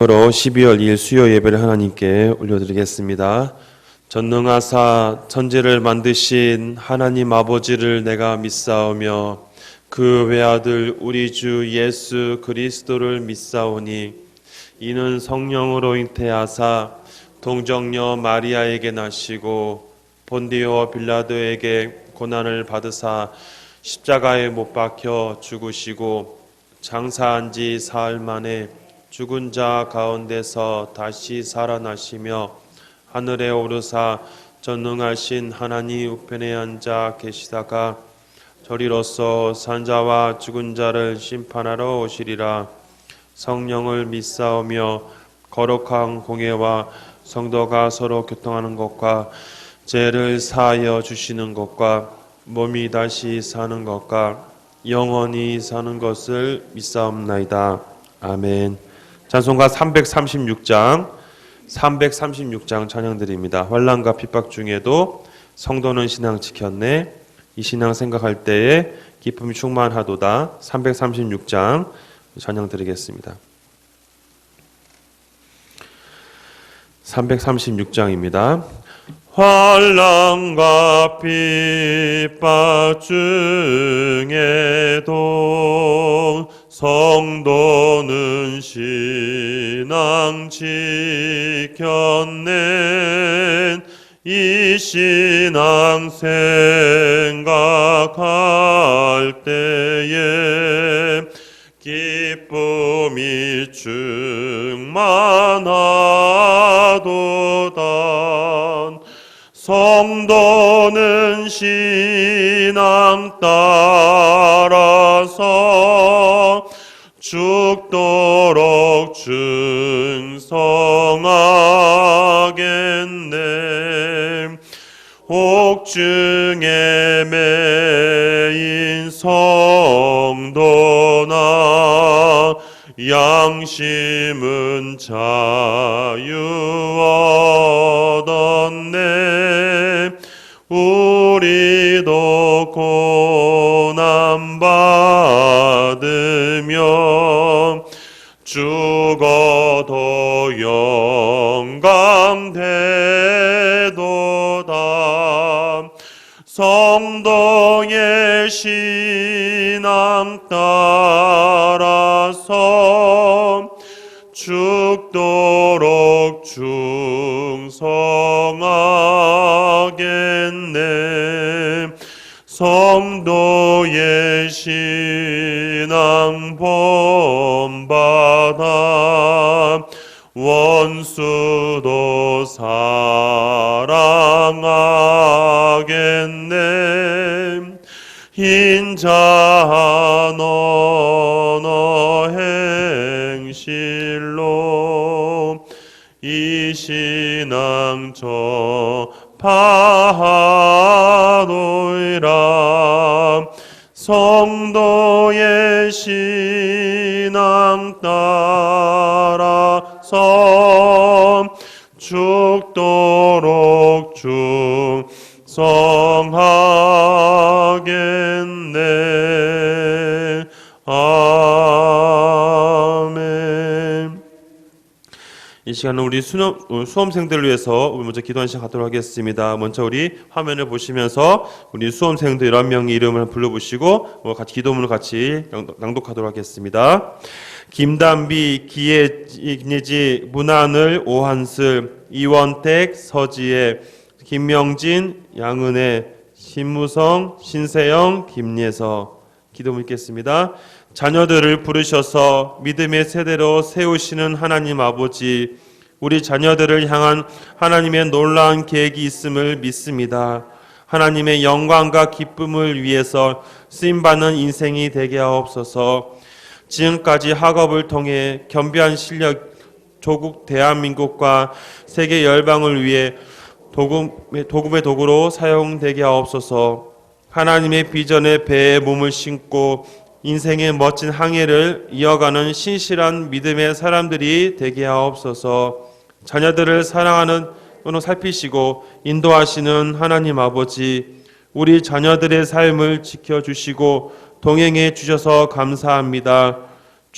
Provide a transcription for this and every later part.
으로 12월 2일 수요 예배를 하나님께 올려드리겠습니다. 전능하사 천지를 만드신 하나님 아버지를 내가 믿사오며 그 외아들 우리 주 예수 그리스도를 믿사오니 이는 성령으로 잉태하사 동정녀 마리아에게 나시고 본디오 빌라도에게 고난을 받으사 십자가에 못 박혀 죽으시고 장사한 지 사흘 만에 죽은 자 가운데서 다시 살아나시며 하늘에 오르사 전능하신 하나님 우편에 앉아 계시다가 저리로서 산자와 죽은 자를 심판하러 오시리라. 성령을 믿사오며 거룩한 공예와 성도가 서로 교통하는 것과 죄를 사하여 주시는 것과 몸이 다시 사는 것과 영원히 사는 것을 믿사옵나이다. 아멘. 찬송가 336장 찬양드립니다. 환난과 핍박 중에도 성도는 신앙 지켰네. 이 신앙 생각할 때에 기쁨이 충만하도다. 336장 찬양드리겠습니다. 336장입니다. 환난과 핍박 중에도 성도는 신앙 지켰네. 이 신앙 생각할 때에 기쁨이 충만하도다. 성도는 신앙 따라서 죽도록 충성하겠네. 옥중에 매인 성도나 양심은 자유 얻었네. 우리도 고난 받으며 죽어도 영광 되도다. 성도의 신앙 따라서 죽도록 충성하겠네. 성도의 신앙 본받아 원수도 사랑하겠네. 인자한 언어 행실로 이 신앙 전파하노이라. 성도의 신앙 따라서 죽도록 충성하겠네. 아멘. 이 시간은 우리 수험생들을 위해서 먼저 기도하는 시간 갖도록 하겠습니다. 먼저 우리 화면을 보시면서 우리 수험생들 11명의 이름을 불러보시고 같이 기도문을 같이 낭독하도록 하겠습니다. 김단비, 김예지, 문하늘, 오한슬, 이원택, 서지혜, 김명진, 양은혜, 신무성, 신세영, 김예서. 기도문 읽겠습니다. 자녀들을 부르셔서 믿음의 세대로 세우시는 하나님 아버지, 우리 자녀들을 향한 하나님의 놀라운 계획이 있음을 믿습니다. 하나님의 영광과 기쁨을 위해서 쓰임받는 인생이 되게 하옵소서. 지금까지 학업을 통해 겸비한 실력, 조국 대한민국과 세계 열방을 위해 도금의 도구로 사용되게 하옵소서. 하나님의 비전에 배에 몸을 심고 인생의 멋진 항해를 이어가는 신실한 믿음의 사람들이 되게 하옵소서. 자녀들을 사랑하는 또는 살피시고 인도하시는 하나님 아버지, 우리 자녀들의 삶을 지켜주시고 동행해 주셔서 감사합니다.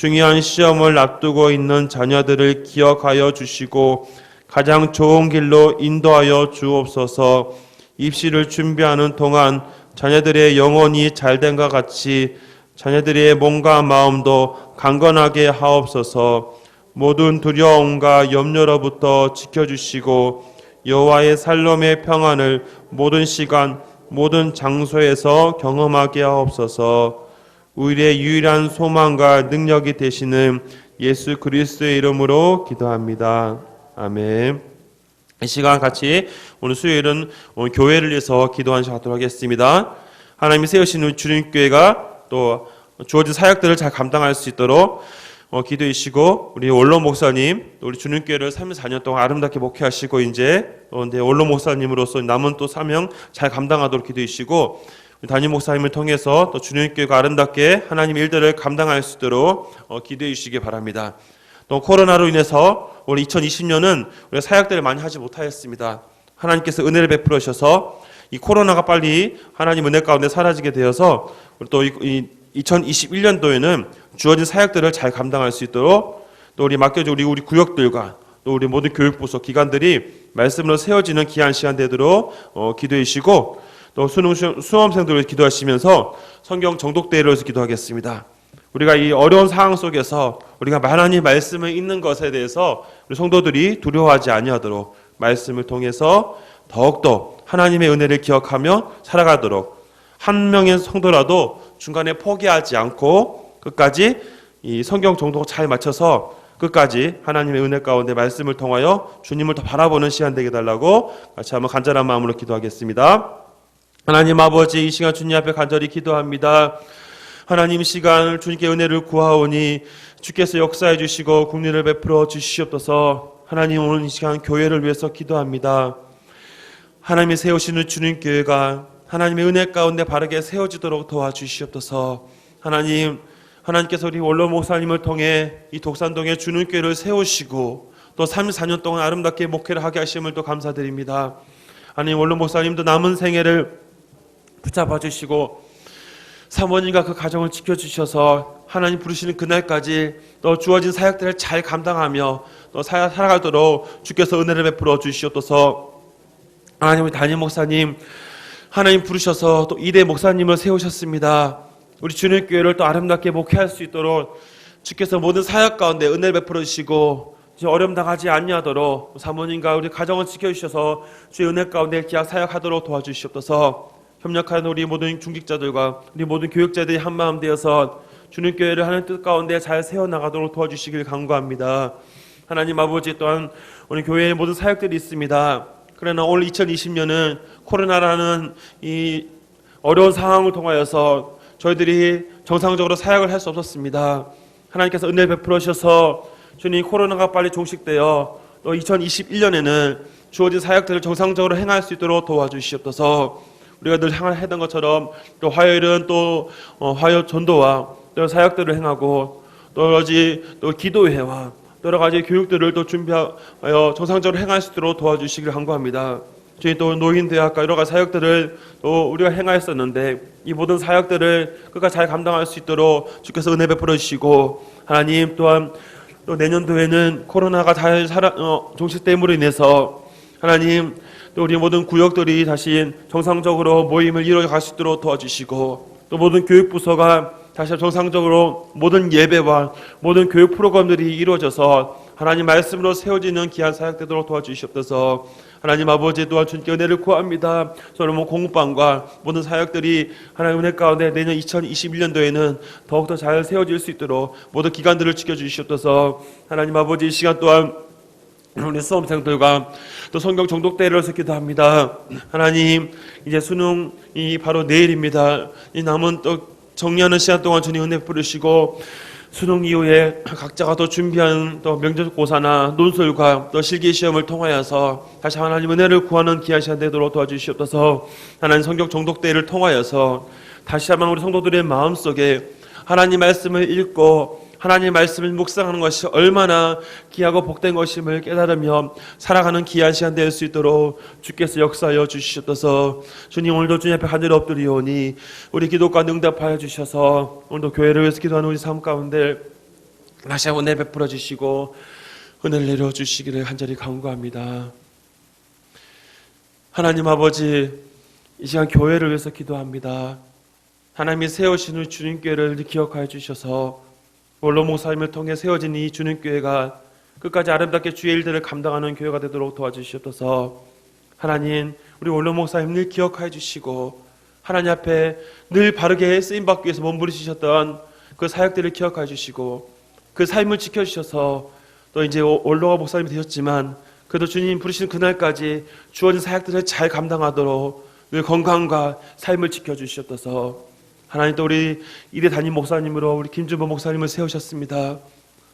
중요한 시험을 앞두고 있는 자녀들을 기억하여 주시고 가장 좋은 길로 인도하여 주옵소서. 입시를 준비하는 동안 자녀들의 영혼이 잘된 것 같이 자녀들의 몸과 마음도 강건하게 하옵소서. 모든 두려움과 염려로부터 지켜주시고 여호와의 살롬의 평안을 모든 시간 모든 장소에서 경험하게 하옵소서. 우리의 유일한 소망과 능력이 되시는 예수 그리스도의 이름으로 기도합니다. 아멘. 이 시간 같이 오늘 수요일은 오늘 교회를 위해서 기도하는 시간 갖도록 하겠습니다. 하나님이 세우신 주님교회가 또 주어진 사역들을 잘 감당할 수 있도록 기도해 주시고 우리 원로 목사님 우리 주님교회를 34년 동안 아름답게 목회하시고 이제 원로 목사님으로서 남은 또 사명 잘 감당하도록 기도해 주시고 담임 목사님을 통해서 또 주님교회가 아름답게 하나님의 일들을 감당할 수 있도록 기도해 주시기 바랍니다. 또 코로나로 인해서 올해 2020년은 우리가 사역들을 많이 하지 못하였습니다. 하나님께서 은혜를 베풀어 주셔서 이 코로나가 빨리 하나님 은혜 가운데 사라지게 되어서 또 이 2021년도에는 주어진 사역들을 잘 감당할 수 있도록 또 우리 맡겨진 우리 구역들과 또 우리 모든 교육부서 기관들이 말씀으로 세워지는 귀한 시간 되도록 기도해 주시고 또 수험생들을 기도하시면서 성경 정독대회를 해서 기도하겠습니다. 우리가 이 어려운 상황 속에서 우리가 하나님 말씀을 읽는 것에 대해서 우리 성도들이 두려워하지 아니하도록 말씀을 통해서 더욱더 하나님의 은혜를 기억하며 살아가도록 한 명의 성도라도 중간에 포기하지 않고 끝까지 이 성경 정독을 잘 맞춰서 끝까지 하나님의 은혜 가운데 말씀을 통하여 주님을 더 바라보는 시간 되게 달라고 같이 한번 간절한 마음으로 기도하겠습니다. 하나님 아버지, 이 시간 주님 앞에 간절히 기도합니다. 하나님 시간을 주님께 은혜를 구하오니 주께서 역사해 주시고 국리를 베풀어 주시옵소서. 하나님 오늘 이 시간 교회를 위해서 기도합니다. 하나님이 세우시는 주님교회가 하나님의 은혜 가운데 바르게 세워지도록 도와주시옵소서. 하나님께서 우리 원로 목사님을 통해 이 독산동에 주님교회를 세우시고 또 34년 동안 아름답게 목회를 하게 하심을 또 감사드립니다. 하나님 원로 목사님도 남은 생애를 붙잡아 주시고 사모님과 그 가정을 지켜주셔서 하나님 부르시는 그날까지 또 주어진 사역들을 잘 감당하며 또 살아가도록 주께서 은혜를 베풀어 주시옵소서. 하나님 우리 담임 목사님 하나님 부르셔서 또 2대 목사님을 세우셨습니다. 우리 주님교회를 또 아름답게 목회할 수 있도록 주께서 모든 사역 가운데 은혜를 베풀어 주시고 어려움 당하지 아니하도록 사모님과 우리 가정을 지켜주셔서 주의 은혜 가운데 기약 사역하도록 도와주시옵소서. 협력하는 우리 모든 중직자들과 우리 모든 교육자들이 한마음 되어서 주님교회를 하는 뜻 가운데 잘 세워나가도록 도와주시길 간구합니다. 하나님 아버지 또한 우리 교회에 모든 사역들이 있습니다. 그러나 올 2020년은 코로나라는 이 어려운 상황을 통하여서 저희들이 정상적으로 사역을 할 수 없었습니다. 하나님께서 은혜를 베풀어 주셔서 주님 코로나가 빨리 종식되어 또 2021년에는 주어진 사역들을 정상적으로 행할 수 있도록 도와주시옵소서. 우리가 늘 행하던 것처럼 또 화요일은 또 화요 전도와 또 사역들을 행하고 또 기도회와 여러 가지 교육들을 또 준비하여 정상적으로 행할 수 있도록 도와주시기를 간구합니다. 저희 또 노인대학과 여러 가지 사역들을 또 우리가 행하였었는데 이 모든 사역들을 끝까지 잘 감당할 수 있도록 주께서 은혜 베풀어 주시고 하나님 또한 또 내년도에는 코로나가 잘 종식됨으로 인해서 하나님 또 우리 모든 구역들이 다시 정상적으로 모임을 이루어갈 수 있도록 도와주시고 또 모든 교육부서가 다시 정상적으로 모든 예배와 모든 교육 프로그램들이 이루어져서 하나님 말씀으로 세워지는 귀한 사역 되도록 도와주시옵소서. 하나님 아버지 또한 주님께 은혜를 구합니다. 솔로몬 공부방과 모든 사역들이 하나님 은혜 가운데 내년 2021년도에는 더욱더 잘 세워질 수 있도록 모든 기관들을 지켜주시옵소서. 하나님 아버지 이 시간 또한 우리 수험생들과 또 성경 정독대회를 해서 기도합니다. 하나님 이제 수능이 바로 내일입니다. 이 남은 또 정리하는 시간 동안 주님 은혜 부르시고 수능 이후에 각자가 또 준비한 또 명절고사나 논술과 또 실기시험을 통하여서 다시 하나님 은혜를 구하는 귀한 시간 되도록 도와주시옵소서. 하나님 성경 정독대회를 통하여서 다시 한번 우리 성도들의 마음속에 하나님 말씀을 읽고 하나님의 말씀을 묵상하는 것이 얼마나 귀하고 복된 것임을 깨달으며 살아가는 귀한 시간 될 수 있도록 주께서 역사하여 주시옵소서. 주님 오늘도 주님 앞에 간절히 엎드리오니 우리 기도가 응답하여 주셔서 오늘도 교회를 위해서 기도하는 우리 삶 가운데 다시 한번 은혜 베풀어 주시고 은혜를 내려주시기를 간절히 간구합니다. 하나님 아버지, 이 시간 교회를 위해서 기도합니다. 하나님이 세우시는 주님교회를 기억하여 주셔서 원로 목사님을 통해 세워진 이 주님교회가 끝까지 아름답게 주의 일들을 감당하는 교회가 되도록 도와주시옵소서. 하나님, 우리 원로 목사님 늘 기억하여 주시고 하나님 앞에 늘 바르게 쓰임받기 위해서 몸부리시셨던 그 사역들을 기억하여 주시고 그 삶을 지켜주셔서 또 이제 원로가 목사님이 되셨지만 그래도 주님 부르시는 그날까지 주어진 사역들을 잘 감당하도록 늘 건강과 삶을 지켜주시옵소서. 하나님, 또 우리 이대 담임 목사님으로 우리 김준범 목사님을 세우셨습니다.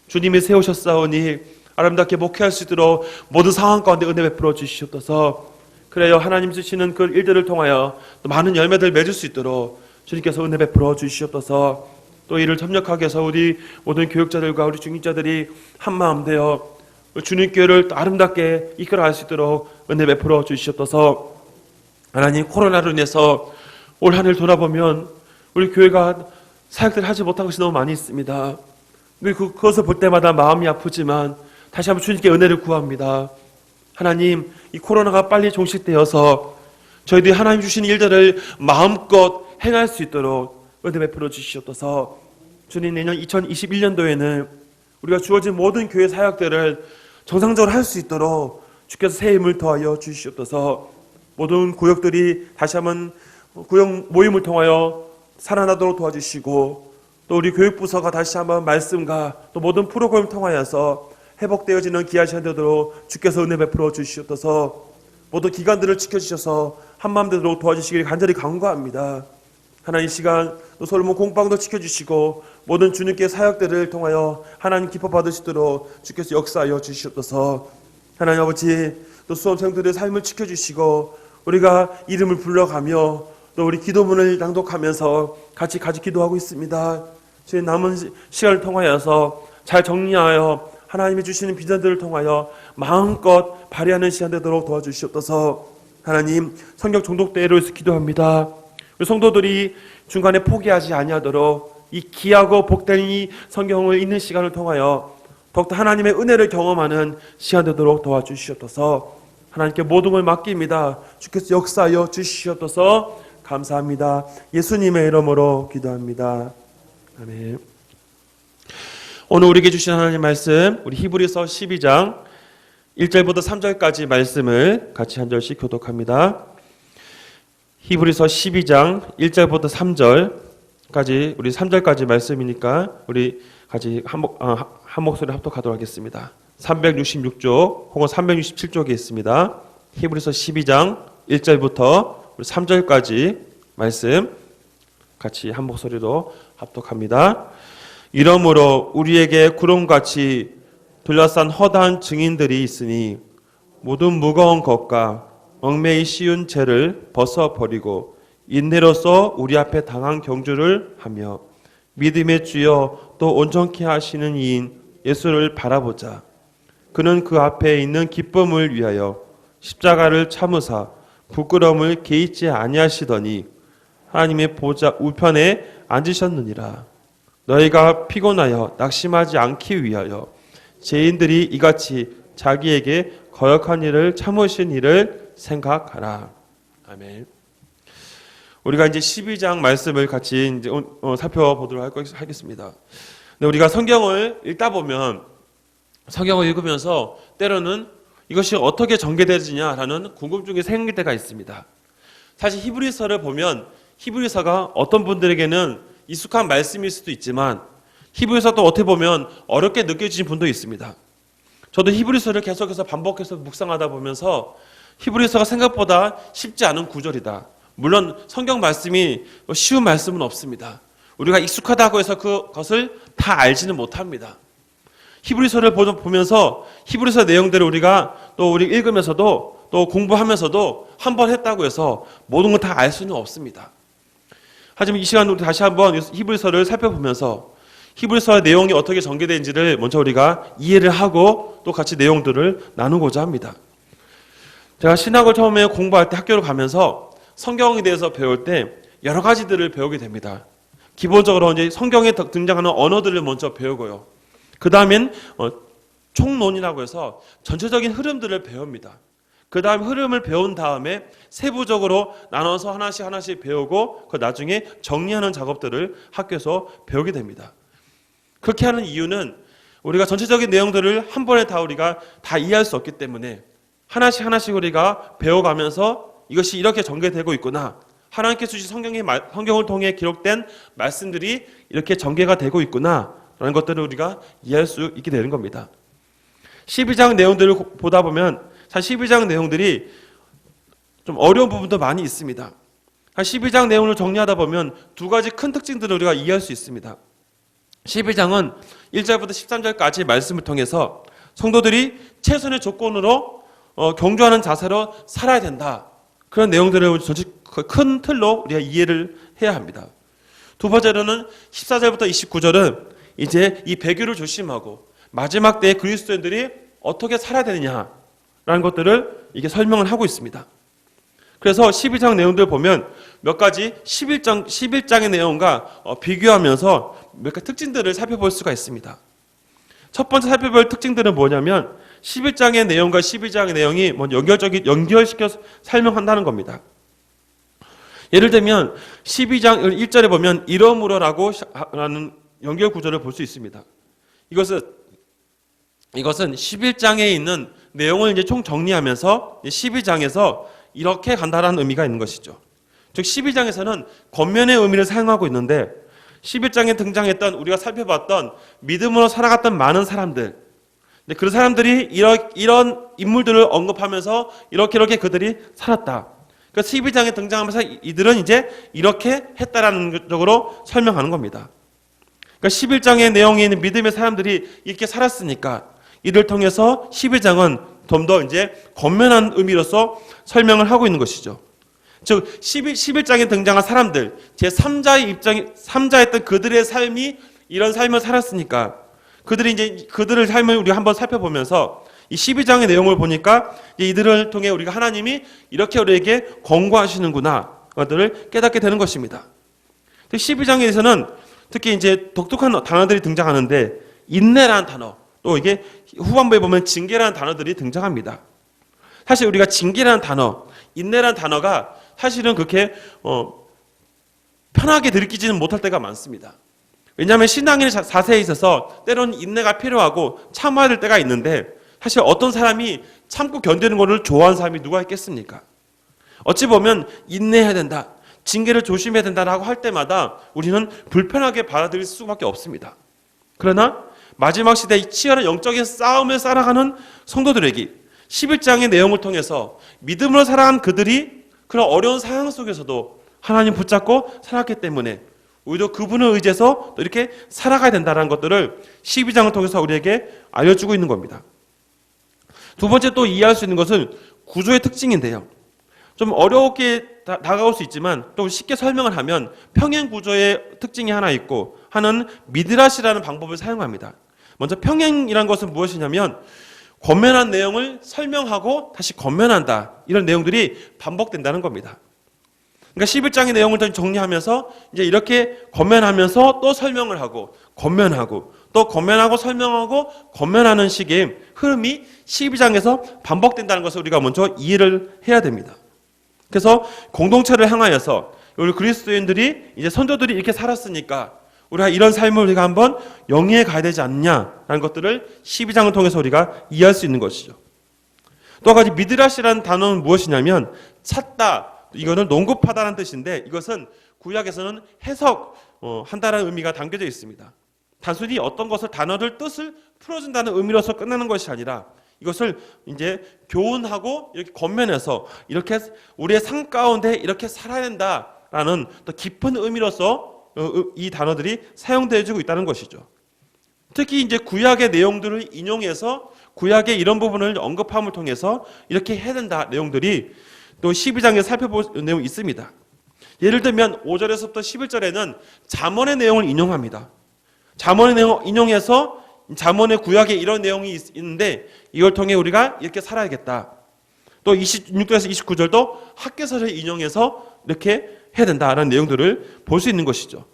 주님이 세우셨사오니 아름답게 목회할 수 있도록 모든 상황 가운데 은혜 베풀어 주시옵소서. 그래요, 하나님 주시는 그 일들을 통하여 또 많은 열매들 맺을 수 있도록 주님께서 은혜 베풀어 주시옵소서. 또 이를 협력하게 해서 우리 모든 교육자들과 우리 중직자들이 한마음 되어 주님교회를 아름답게 이끌어갈 수 있도록 은혜 베풀어 주시옵소서. 하나님, 코로나로 인해서 올 한 해를 돌아보면 우리 교회가 사역들을 하지 못한 것이 너무 많이 있습니다. 그것을 볼 때마다 마음이 아프지만 다시 한번 주님께 은혜를 구합니다. 하나님, 이 코로나가 빨리 종식되어서 저희들이 하나님 주신 일들을 마음껏 행할 수 있도록 은혜 베풀어 주시옵소서. 주님, 내년 2021년도에는 우리가 주어진 모든 교회 사역들을 정상적으로 할 수 있도록 주께서 새 힘을 더하여 주시옵소서. 모든 구역들이 다시 한번 구역 모임을 통하여 살아나도록 도와주시고 또 우리 교육부서가 다시 한번 말씀과 또 모든 프로그램을 통하여서 회복되어지는 귀한 시간 되도록 주께서 은혜 베풀어 주시옵소서. 모든 기관들을 지켜주셔서 한마음 되도록 도와주시길 간절히 간구합니다. 하나님, 이 시간 또 솔로몬 공방도 지켜주시고 모든 주님께 사역들을 통하여 하나님 기뻐 받으시도록 주께서 역사하여 주시옵소서. 하나님 아버지, 또 수험생들의 삶을 지켜주시고 우리가 이름을 불러가며 또 우리 기도문을 낭독하면서 같이 기도하고 있습니다. 저희 남은 시간을 통하여서 잘 정리하여 하나님이 주시는 비전들을 통하여 마음껏 발휘하는 시간 되도록 도와주시옵소서. 하나님, 성경 종독대회로 해서 기도합니다. 우리 성도들이 중간에 포기하지 아니하도록 이 귀하고 복된 이 성경을 읽는 시간을 통하여 더욱더 하나님의 은혜를 경험하는 시간 되도록 도와주시옵소서. 하나님께 모든 걸 맡깁니다. 주께서 역사하여 주시옵소서. 감사합니다. 예수님의 이름으로 기도합니다. 아멘. 오늘 우리에게 주신 하나님 말씀, 우리 히브리서 12장 1절부터 3절까지 말씀을 같이 한 절씩 교독합니다. 히브리서 12장 1절부터 3절까지, 우리 3절까지 말씀이니까 우리 같이 한 목소리 합독하도록 하겠습니다. 366쪽 혹은 367쪽에 있습니다. 히브리서 12장 1절부터 3절까지 말씀 같이 한 목소리로 합독합니다. 이러므로 우리에게 구름같이 둘러싼 허다한 증인들이 있으니 모든 무거운 것과 얽매이 쉬운 죄를 벗어버리고 인내로서 우리 앞에 당한 경주를 하며 믿음의 주여 또 온전케 하시는 이인 예수를 바라보자. 그는 그 앞에 있는 기쁨을 위하여 십자가를 참으사 부끄러움을 개의치 아니하시더니 하나님의 보좌 우편에 앉으셨느니라. 너희가 피곤하여 낙심하지 않기 위하여 죄인들이 이같이 자기에게 거역한 일을 참으신 일을 생각하라. 아멘. 우리가 이제 12장 말씀을 같이 이제 살펴보도록 하겠습니다. 근데 우리가 성경을 읽다 보면 성경을 읽으면서 때로는 이것이 어떻게 전개되느냐라는 궁금증이 생길 때가 있습니다. 사실 히브리서를 보면 히브리서가 어떤 분들에게는 익숙한 말씀일 수도 있지만 히브리서도 어떻게 보면 어렵게 느껴지는 분도 있습니다. 저도 히브리서를 계속해서 반복해서 묵상하다 보면서 히브리서가 생각보다 쉽지 않은 구절이다. 물론 성경 말씀이 쉬운 말씀은 없습니다. 우리가 익숙하다고 해서 그것을 다 알지는 못합니다. 히브리서를 보면서 히브리서 내용들을 우리가 또 우리 읽으면서도 또 공부하면서도 한 번 했다고 해서 모든 걸 다 알 수는 없습니다. 하지만 이 시간 우리 다시 한번 히브리서를 살펴보면서 히브리서의 내용이 어떻게 전개되는지를 먼저 우리가 이해를 하고 또 같이 내용들을 나누고자 합니다. 제가 신학을 처음에 공부할 때 학교를 가면서 성경에 대해서 배울 때 여러 가지들을 배우게 됩니다. 기본적으로 이제 성경에 등장하는 언어들을 먼저 배우고요. 그 다음엔 총론이라고 해서 전체적인 흐름들을 배웁니다. 그 다음 흐름을 배운 다음에 세부적으로 나눠서 하나씩 배우고 그 나중에 정리하는 작업들을 학교에서 배우게 됩니다. 그렇게 하는 이유는 우리가 전체적인 내용들을 한 번에 다 우리가 다 이해할 수 없기 때문에 하나씩 우리가 배워가면서 이것이 이렇게 전개되고 있구나. 하나님께서 주신 성경을 통해 기록된 말씀들이 이렇게 전개가 되고 있구나 라는 것들을 우리가 이해할 수 있게 되는 겁니다. 12장 내용들을 보다 보면 사실 12장 내용들이 좀 어려운 부분도 많이 있습니다. 12장 내용을 정리하다 보면 두 가지 큰 특징들을 우리가 이해할 수 있습니다. 12장은 1절부터 13절까지 말씀을 통해서 성도들이 최선의 조건으로 경주하는 자세로 살아야 된다. 그런 내용들을 전체 큰 틀로 우리가 이해를 해야 합니다. 두 번째로는 14절부터 29절은 이제 이 배교를 조심하고 마지막 때에 그리스도인들이 어떻게 살아야 되느냐라는 것들을 이게 설명을 하고 있습니다. 그래서 12장 내용들 보면 몇 가지 11장의 내용과 비교하면서 몇 가지 특징들을 살펴볼 수가 있습니다. 첫 번째 살펴볼 특징들은 뭐냐면 11장의 내용과 12장의 내용이 연결시켜서 설명한다는 겁니다. 예를 들면 12장 1절에 보면 이러므로라고 라는 연결 구조를 볼 수 있습니다. 이것은 11장에 있는 내용을 이제 총 정리하면서 12장에서 이렇게 간다라는 의미가 있는 것이죠. 즉 12장에서는 겉면의 의미를 사용하고 있는데 11장에 등장했던 우리가 살펴봤던 믿음으로 살아갔던 많은 사람들, 그 사람들이 이런 인물들을 언급하면서 이렇게 그들이 살았다. 그러니까 12장에 등장하면서 이들은 이제 이렇게 했다라는 쪽으로 설명하는 겁니다. 그러니까 11장의 내용에 있는 믿음의 사람들이 이렇게 살았으니까 이를 통해서 12장은 좀 더 이제 권면한 의미로서 설명을 하고 있는 것이죠. 즉 11장에 등장한 사람들, 제3자였던 그들의 삶이 이런 삶을 살았으니까 그들의 삶을 우리가 한번 살펴보면서 이 12장의 내용을 보니까 이들을 통해 우리가 하나님이 이렇게 우리에게 권고하시는구나 것들을 깨닫게 되는 것입니다. 12장에서는 특히 이제 독특한 단어들이 등장하는데 인내라는 단어, 또 이게 후반부에 보면 징계라는 단어들이 등장합니다. 사실 우리가 징계라는 단어, 인내라는 단어가 사실은 그렇게 편하게 들키지는 못할 때가 많습니다. 왜냐하면 신앙의 자세에 있어서 때로는 인내가 필요하고 참아야 될 때가 있는데 사실 어떤 사람이 참고 견디는 것을 좋아하는 사람이 누가 있겠습니까? 어찌 보면 인내해야 된다, 징계를 조심해야 된다라고 할 때마다 우리는 불편하게 받아들일 수밖에 없습니다. 그러나 마지막 시대의 치열한 영적인 싸움을 살아가는 성도들에게 11장의 내용을 통해서 믿음으로 살아간 그들이 그런 어려운 상황 속에서도 하나님 붙잡고 살았기 때문에 우리도 그분을 의지해서 또 이렇게 살아가야 된다는 것들을 12장을 통해서 우리에게 알려주고 있는 겁니다. 두 번째 또 이해할 수 있는 것은 구조의 특징인데요. 좀 어렵게 다가올 수 있지만 또 쉽게 설명을 하면 평행 구조의 특징이 하나 있고 하나는 미드라시라는 방법을 사용합니다. 먼저 평행이라는 것은 무엇이냐면 권면한 내용을 설명하고 다시 권면한다. 이런 내용들이 반복된다는 겁니다. 그러니까 11장의 내용을 정리하면서 이제 이렇게 권면하면서 또 설명을 하고 권면하고 또 권면하고 설명하고 권면하는 식의 흐름이 12장에서 반복된다는 것을 우리가 먼저 이해를 해야 됩니다. 그래서 공동체를 향하여서 우리 그리스도인들이 이제 선조들이 이렇게 살았으니까 우리가 이런 삶을 우리가 한번 영위해 가야 되지 않냐라는 것들을 12장을 통해서 우리가 이해할 수 있는 것이죠. 또 한 가지 미드라시라는 단어는 무엇이냐면 찾다, 이거는 농급하다는 뜻인데 이것은 구약에서는 해석한다는 의미가 담겨져 있습니다. 단순히 어떤 것을 단어를 뜻을 풀어준다는 의미로서 끝나는 것이 아니라 이것을 이제 교훈하고 이렇게 권면해서 이렇게 우리의 삶 가운데 이렇게 살아야 된다라는 더 깊은 의미로서 이 단어들이 사용되어지고 있다는 것이죠. 특히 이제 구약의 내용들을 인용해서 구약의 이런 부분을 언급함을 통해서 이렇게 해야 된다 내용들이 또 12장에 살펴볼 내용이 있습니다. 예를 들면 5절에서부터 11절에는 잠언의 내용을 인용합니다. 잠언의 내용을 인용해서 잠언의 구약에 이런 내용이 있는데 이걸 통해 우리가 이렇게 살아야겠다. 또 26절에서 29절도 학개서를 인용해서 이렇게 해야 된다라는 내용들을 볼 수 있는 것이죠.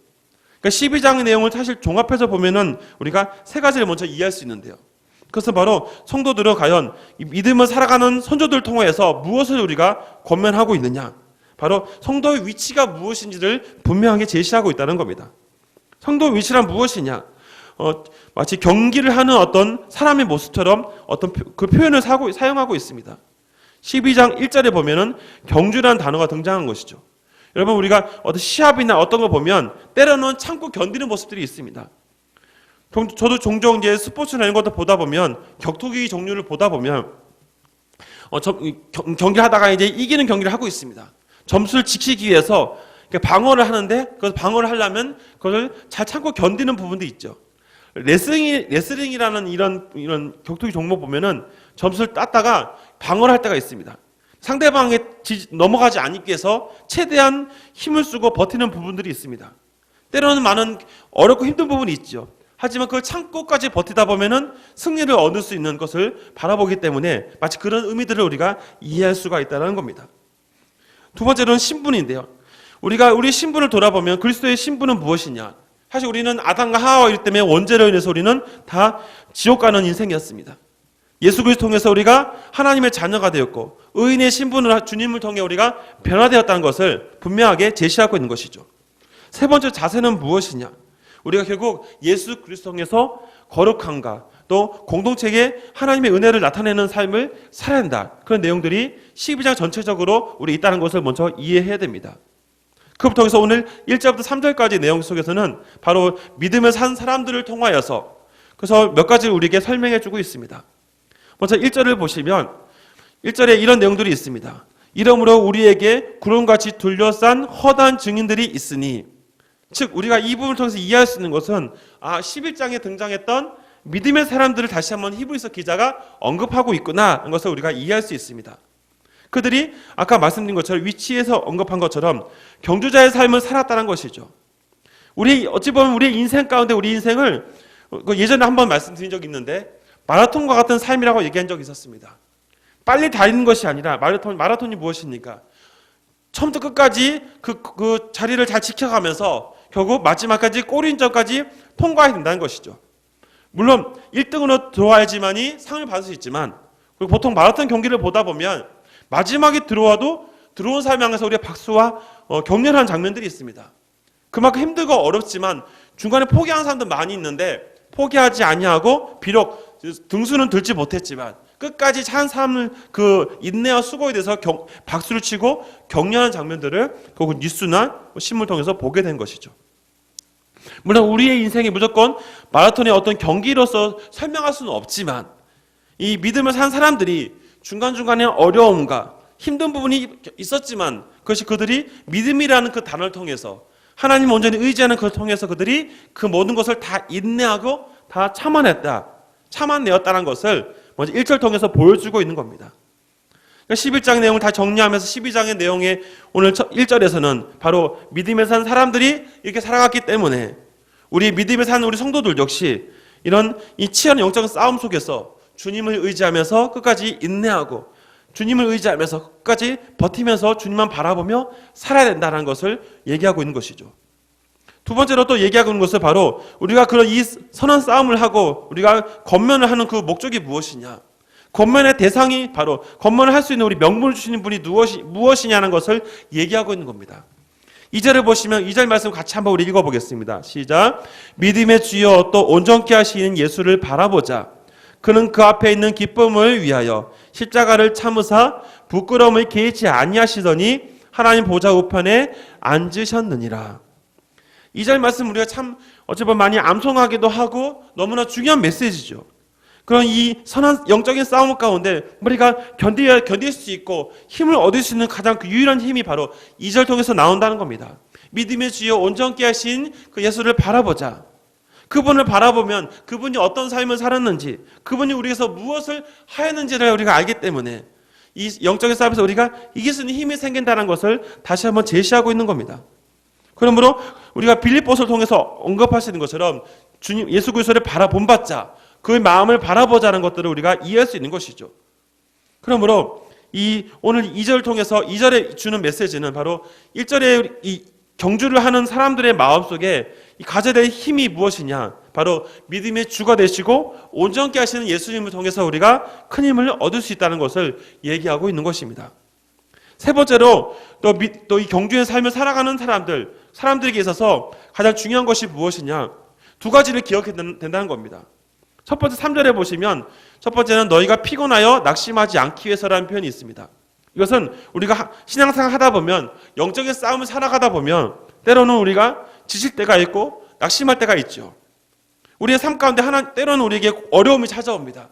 그러니까 12장의 내용을 사실 종합해서 보면은 우리가 세 가지를 먼저 이해할 수 있는데요. 그것은 바로 성도들은 과연 이 믿음을 살아가는 선조들을 통해서 무엇을 우리가 권면하고 있느냐. 바로 성도의 위치가 무엇인지를 분명하게 제시하고 있다는 겁니다. 성도의 위치란 무엇이냐? 마치 경기를 하는 어떤 사람의 모습처럼 어떤 그 표현을 사용하고 있습니다. 12장 1절에 보면은 경주라는 단어가 등장한 것이죠. 여러분, 우리가 어떤 시합이나 어떤 거 보면 때로는 참고 견디는 모습들이 있습니다. 저도 종종 이제 스포츠나 이런 것도 보다 보면 격투기 종류를 보다 보면 경기를 하다가 이제 이기는 경기를 하고 있습니다. 점수를 지키기 위해서 방어를 하는데 그 방어를 하려면 그걸 잘 참고 견디는 부분도 있죠. 레슬링이라는 이런 격투기 종목 보면은 점수를 땄다가 방어를 할 때가 있습니다. 상대방에 넘어가지 않기 위해서 최대한 힘을 쓰고 버티는 부분들이 있습니다. 때로는 많은 어렵고 힘든 부분이 있죠. 하지만 그걸 참고까지 버티다 보면은 승리를 얻을 수 있는 것을 바라보기 때문에 마치 그런 의미들을 우리가 이해할 수가 있다는 겁니다. 두 번째로는 신분인데요. 우리가 우리 신분을 돌아보면 그리스도의 신분은 무엇이냐? 사실 우리는 아담과 하와 때문에 원죄로 인해서 우리는 다 지옥 가는 인생이었습니다. 예수 그리스도 통해서 우리가 하나님의 자녀가 되었고 의인의 신분을 주님을 통해 우리가 변화되었다는 것을 분명하게 제시하고 있는 것이죠. 세 번째 자세는 무엇이냐? 우리가 결국 예수 그리스도 통해서 거룩함과 또 공동체에 하나님의 은혜를 나타내는 삶을 살아야 한다. 그런 내용들이 12장 전체적으로 우리 있다는 것을 먼저 이해해야 됩니다. 그부터 통해서 오늘 1절부터 3절까지 내용 속에서는 바로 믿음을 산 사람들을 통하여서 그래서 몇 가지를 우리에게 설명해 주고 있습니다. 먼저 1절을 보시면 1절에 이런 내용들이 있습니다. 이러므로 우리에게 구름같이 둘러싼 허다한 증인들이 있으니, 즉 우리가 이 부분을 통해서 이해할 수 있는 것은 11장에 등장했던 믿음의 사람들을 다시 한번 히브리서 기자가 언급하고 있구나 하는 것을 우리가 이해할 수 있습니다. 그들이 아까 말씀드린 것처럼 위치에서 언급한 것처럼 경주자의 삶을 살았다는 것이죠. 어찌 보면 우리의 인생 가운데 우리 인생을 예전에 한번 말씀드린 적이 있는데 마라톤과 같은 삶이라고 얘기한 적이 있었습니다. 빨리 달리는 것이 아니라 마라톤이 무엇입니까? 처음부터 끝까지 그 자리를 잘 지켜가면서 결국 마지막까지 골인전까지 통과해야 된다는 것이죠. 물론 1등으로 들어와야지만이 상을 받을 수 있지만, 그리고 보통 마라톤 경기를 보다 보면 마지막에 들어와도 들어온 사람 향해서 우리가 박수와 격려하는 장면들이 있습니다. 그만큼 힘들고 어렵지만 중간에 포기하는 사람도 많이 있는데 포기하지 아니하고 비록 등수는 들지 못했지만 끝까지 한 사람을 그 인내와 수고에 대해서 박수를 치고 격려하는 장면들을 결국 뉴스나 신문을 통해서 보게 된 것이죠. 물론 우리의 인생이 무조건 마라톤의 어떤 경기로서 설명할 수는 없지만 이 믿음을 산 사람들이 중간중간에 어려움과 힘든 부분이 있었지만 그것이 그들이 믿음이라는 그 단어를 통해서 하나님 온전히 의지하는 그걸 통해서 그들이 그 모든 것을 다 인내하고 다 참아내었다는 것을 먼저 1절 통해서 보여주고 있는 겁니다. 11장 내용을 다 정리하면서 12장의 내용에 오늘 1절에서는 바로 믿음에 산 사람들이 이렇게 살아갔기 때문에 우리 믿음에 사는 우리 성도들 역시 이런 이 치열한 영적 싸움 속에서 주님을 의지하면서 끝까지 인내하고 주님을 의지하면서 끝까지 버티면서 주님만 바라보며 살아야 된다는 것을 얘기하고 있는 것이죠. 두 번째로 또 얘기하고 있는 것은 바로 우리가 그런 이 선한 싸움을 하고 우리가 권면을 하는 그 목적이 무엇이냐. 권면의 대상이 바로 권면을 할 수 있는 우리 명분을 주시는 분이 무엇이냐는 것을 얘기하고 있는 겁니다. 2절을 보시면 2절 말씀 같이 한번 우리 읽어보겠습니다. 시작. 믿음의 주여 또 온전케 하시는 예수를 바라보자. 그는 그 앞에 있는 기쁨을 위하여 십자가를 참으사 부끄러움을 개의치 아니하시더니 하나님 보좌 우편에 앉으셨느니라. 2절 말씀 우리가 참 어찌 보면 많이 암송하기도 하고 너무나 중요한 메시지죠. 그런 이 선한 영적인 싸움 가운데 우리가 견딜 수 있고 힘을 얻을 수 있는 가장 그 유일한 힘이 바로 2절 통해서 나온다는 겁니다. 믿음의 주여 온전케 하신 그 예수를 바라보자. 그분을 바라보면 그분이 어떤 삶을 살았는지, 그분이 우리에게서 무엇을 하였는지를 우리가 알기 때문에 이 영적인 싸움에서 우리가 이길 수 있는 힘이 생긴다는 것을 다시 한번 제시하고 있는 겁니다. 그러므로 우리가 빌립보서를 통해서 언급하시는 것처럼 주님 예수 그리스도를 본받자, 그의 마음을 바라보자는 것들을 우리가 이해할 수 있는 것이죠. 그러므로 이 오늘 2절을 통해서 2절에 주는 메시지는 바로 1절에 이 경주를 하는 사람들의 마음속에 이 가져야 될 힘이 무엇이냐? 바로 믿음의 주가 되시고 온전케 하시는 예수님을 통해서 우리가 큰 힘을 얻을 수 있다는 것을 얘기하고 있는 것입니다. 세 번째로 또 이 경주의 삶을 살아가는 사람들에게 있어서 가장 중요한 것이 무엇이냐? 두 가지를 기억해야 된다는 겁니다. 첫 번째 3절에 보시면 첫 번째는 너희가 피곤하여 낙심하지 않기 위해서라는 표현이 있습니다. 이것은 우리가 신앙생활 하다 보면 영적인 싸움을 살아가다 보면 때로는 우리가 지칠 때가 있고 낙심할 때가 있죠. 우리의 삶 가운데 때로는 우리에게 어려움이 찾아옵니다.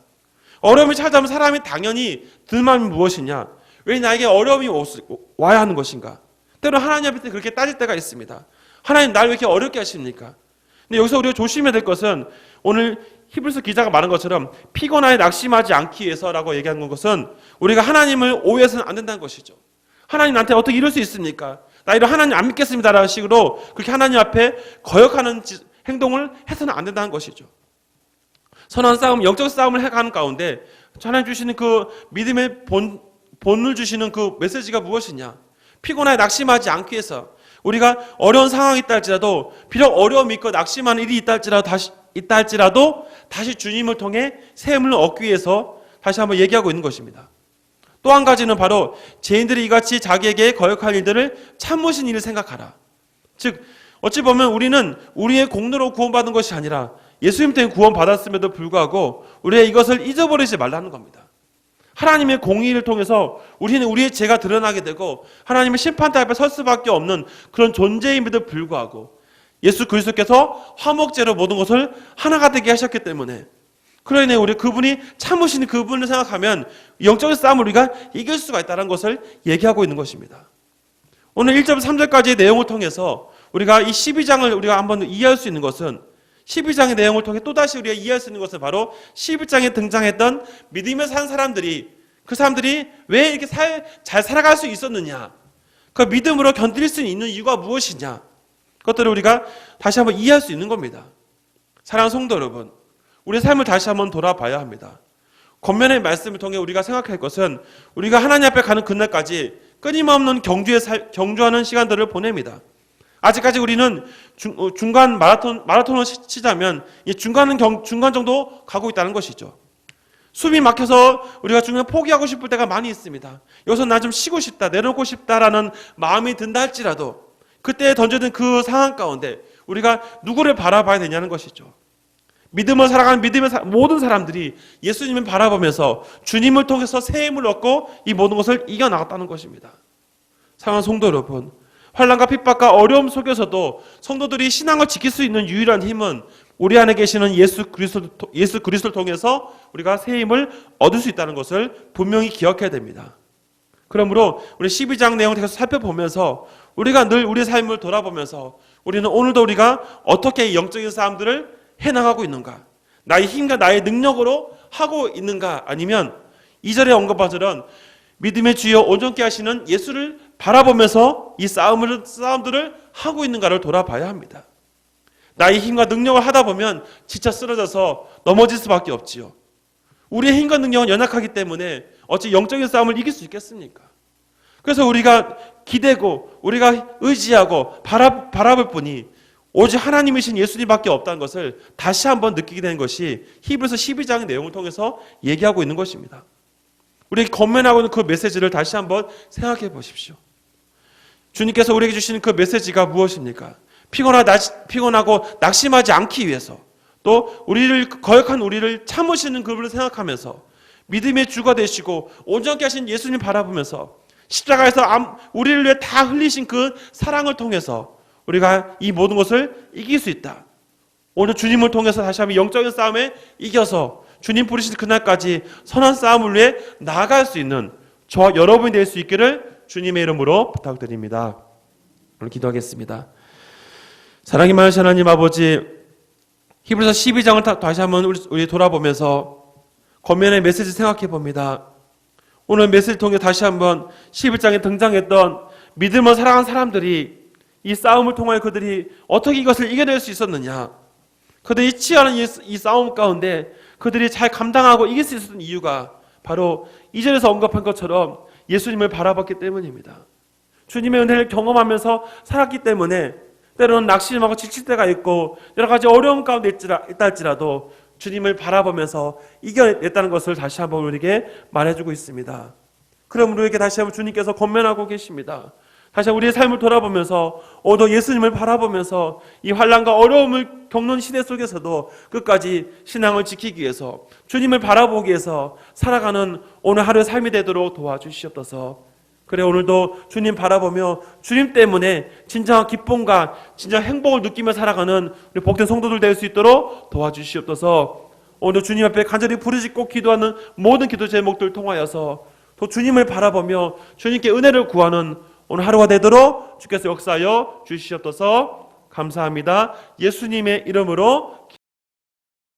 어려움이 찾아오면 사람이 당연히 들 마음이 무엇이냐? 왜 나에게 어려움이 와야 하는 것인가? 때로는 하나님 앞에 그렇게 따질 때가 있습니다. 하나님 나를 왜 이렇게 어렵게 하십니까? 근데 여기서 우리가 조심해야 될 것은 오늘 히브리서 기자가 말한 것처럼 피곤하여 낙심하지 않기 위해서라고 얘기하는 것은 우리가 하나님을 오해해서는 안 된다는 것이죠. 하나님 나한테 어떻게 이럴 수 있습니까? 나 이런 하나님 안 믿겠습니다라는 식으로 그렇게 하나님 앞에 거역하는 행동을 해서는 안 된다는 것이죠. 선한 싸움, 영적 싸움을 해가는 가운데 하나님 주시는 그 믿음의 본을 주시는 그 메시지가 무엇이냐? 피곤하여 낙심하지 않기 위해서 우리가 어려운 상황이 있다 할지라도 비록 어려움이 있고 낙심하는 일이 있다 할지라도 다시 주님을 통해 새 힘을 얻기 위해서 다시 한번 얘기하고 있는 것입니다. 또 한 가지는 바로 죄인들이 이같이 자기에게 거역할 일들을 참으신 일을 생각하라. 즉 어찌 보면 우리는 우리의 공로로 구원받은 것이 아니라 예수님 때문에 구원받았음에도 불구하고 우리의 이것을 잊어버리지 말라는 겁니다. 하나님의 공의를 통해서 우리는 우리의 죄가 드러나게 되고 하나님의 심판대 앞에 설 수밖에 없는 그런 존재임에도 불구하고 예수 그리스도께서 화목제로 모든 것을 하나가 되게 하셨기 때문에 그로 인해 우리 그분이 참으시는 그분을 생각하면 영적인 싸움을 우리가 이길 수가 있다는 것을 얘기하고 있는 것입니다. 오늘 1절 3절까지의 내용을 통해서 우리가 이 12장을 우리가 한번 이해할 수 있는 것은 12장의 내용을 통해 또다시 우리가 이해할 수 있는 것은 바로 11장에 등장했던 믿음에 산 사람들이 그 사람들이 왜 이렇게 잘 살아갈 수 있었느냐, 그 믿음으로 견딜 수 있는 이유가 무엇이냐, 그것들을 우리가 다시 한번 이해할 수 있는 겁니다. 사랑하는 성도 여러분, 우리의 삶을 다시 한번 돌아봐야 합니다. 겉면의 말씀을 통해 우리가 생각할 것은 우리가 하나님 앞에 가는 그날까지 끊임없는 경주하는 시간들을 보냅니다. 아직까지 우리는 중간 마라톤을 치자면 중간 정도 가고 있다는 것이죠. 숨이 막혀서 우리가 중간에 포기하고 싶을 때가 많이 있습니다. 여기서 나 좀 쉬고 싶다, 내려놓고 싶다라는 마음이 든다 할지라도 그때 던져든 그 상황 가운데 우리가 누구를 바라봐야 되냐는 것이죠. 믿음을 살아가는 모든 사람들이 예수님을 바라보면서 주님을 통해서 새 힘을 얻고 이 모든 것을 이겨나갔다는 것입니다. 사랑하는 성도 여러분, 환난과 핍박과 어려움 속에서도 성도들이 신앙을 지킬 수 있는 유일한 힘은 우리 안에 계시는 예수 그리스도를 통해서 우리가 새 힘을 얻을 수 있다는 것을 분명히 기억해야 됩니다. 그러므로 우리 12장 내용을 계속 살펴보면서 우리가 늘 우리의 삶을 돌아보면서 우리는 오늘도 우리가 어떻게 영적인 싸움들을 해나가고 있는가, 나의 힘과 나의 능력으로 하고 있는가, 아니면 2절에 언급한 것처럼 믿음의 주여 온전케 하시는 예수를 바라보면서 이 싸움들을 하고 있는가를 돌아봐야 합니다. 나의 힘과 능력을 하다 보면 지쳐 쓰러져서 넘어질 수밖에 없지요. 우리의 힘과 능력은 연약하기 때문에 어찌 영적인 싸움을 이길 수 있겠습니까? 그래서 우리가 기대고 우리가 의지하고 바라볼 분이 오직 하나님이신 예수님밖에 없다는 것을 다시 한번 느끼게 되는 것이 히브리서 12장의 내용을 통해서 얘기하고 있는 것입니다. 우리 건면하고 있는 그 메시지를 다시 한번 생각해 보십시오. 주님께서 우리에게 주시는 그 메시지가 무엇입니까? 피곤하고 낙심하지 않기 위해서, 또 거역한 우리를 참으시는 그분을 생각하면서 믿음의 주가 되시고 온전케 하신 예수님 바라보면서 십자가에서 우리를 위해 다 흘리신 그 사랑을 통해서 우리가 이 모든 것을 이길 수 있다. 오늘 주님을 통해서 다시 한번 영적인 싸움에 이겨서 주님 부르신 그날까지 선한 싸움을 위해 나아갈 수 있는 저와 여러분이 될 수 있기를 주님의 이름으로 부탁드립니다. 오늘 기도하겠습니다. 사랑이 많으신 하나님 아버지, 히브리서 12장을 다시 한번 우리 돌아보면서 겉면의 메시지 생각해 봅니다. 오늘 메시지를 통해 다시 한번 11장에 등장했던 믿음을 사랑한 사람들이 이 싸움을 통하여 그들이 어떻게 이것을 이겨낼 수 있었느냐, 그들이 치열한 이 싸움 가운데 그들이 잘 감당하고 이길 수 있었던 이유가 바로 2절에서 언급한 것처럼 예수님을 바라봤기 때문입니다. 주님의 은혜를 경험하면서 살았기 때문에 때로는 낙심하고 지칠 때가 있고 여러 가지 어려움 가운데 있다 할지라도 주님을 바라보면서 이겨냈다는 것을 다시 한번 우리에게 말해주고 있습니다. 그럼 우리에게 다시 한번 주님께서 권면하고 계십니다. 다시 한번 우리의 삶을 돌아보면서 오늘 예수님을 바라보면서 이 환난과 어려움을 겪는 시대 속에서도 끝까지 신앙을 지키기 위해서 주님을 바라보기 위해서 살아가는 오늘 하루의 삶이 되도록 도와주시옵소서. 그래, 오늘도 주님 바라보며 주님 때문에 진정한 기쁨과 진정한 행복을 느끼며 살아가는 우리 복된 성도들 될 수 있도록 도와주시옵소서. 오늘 주님 앞에 간절히 부르짖고 기도하는 모든 기도 제목들 통하여서 또 주님을 바라보며 주님께 은혜를 구하는 오늘 하루가 되도록 주께서 역사하여 주시옵소서. 감사합니다. 예수님의 이름으로